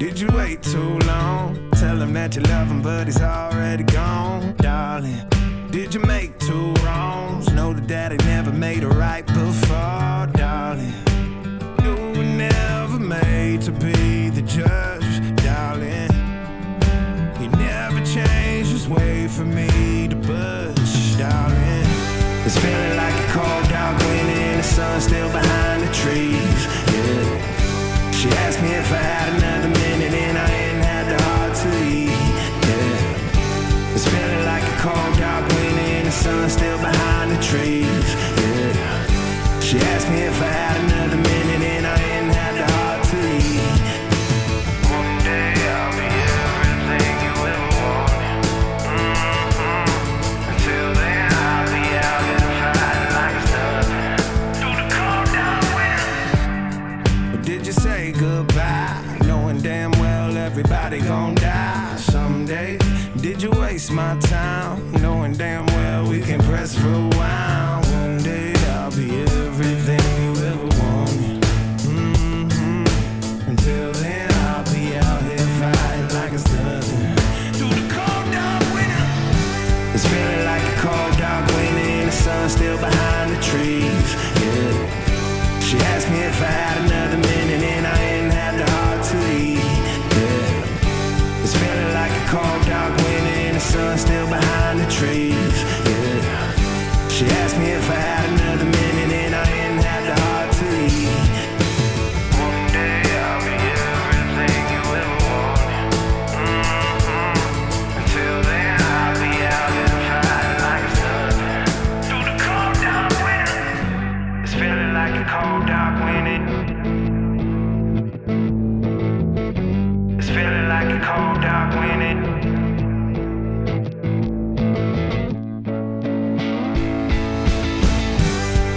Did you wait too long? Tell him that you love him, but he's already gone, darling. Did you make two wrongs? Know that daddy never made a right before, darling. You were never made to be the judge, darling. He never changed his way for me to budge, darling. It's feeling like a cold dark wind and the sun still behind the trees, yeah. She asked me if I had another minute and I ain't had the heart to leave, yeah. It's feeling like a cold dark wind and the sun still behind the trees, yeah. She asked me if I had another minute and I ain't had the heart to leave. One day I'll be everything you ever wanted. Until then I'll be out here fighting like it's nothing. Through the cold dark wind. But did you say goodbye, knowing damn well everybody gon' die someday? Did you waste my time, knowing damn well we can press rewind? One day I'll be everything you ever wanted. Until then I'll be out here fighting like it's nothing. Through the cold dark winter. It's feeling like a cold dark winter and the sun still behind the trees, yeah. She asked me if I had another minute and I ain't had the heart to leave, yeah. It's feeling like a cold dark winter and the sun still behind the trees, yeah. She asked me if I had another minute and I ain't had the heart to leave. One day I'll be everything you ever wanted. Until then I'll be out here fighting like it's nothing. Through the cold dark winter. It's feeling like a cold dark winter. It's feeling like a cold dark winter.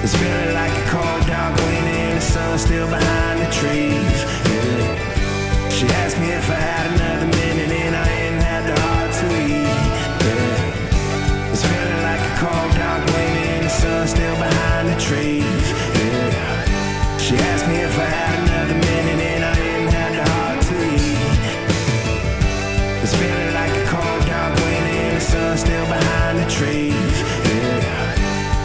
It's feeling like a cold dark winter and the sun still behind the trees, yeah. She asked me if I had another minute and I ain't had the heart to leave, yeah. It's feeling like a cold dark winter and the sun still behind the trees, yeah. She asked me if I had another minute and I ain't had the heart to leave. It's feeling like a cold dark winter and the sun still behind the trees, yeah.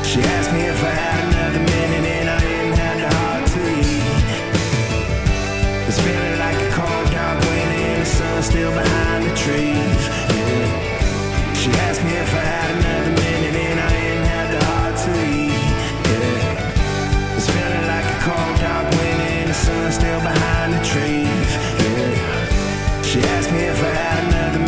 She asked me if I had another minute and I ain't had the heart to leave. It's feeling like a cold dark winter and the sun still behind the trees, yeah. She asked me if I had another minute and I ain't had the heart to leave, yeah. It's feeling like a cold dark winter and the sun still behind the trees, yeah. She asked me if I had another minute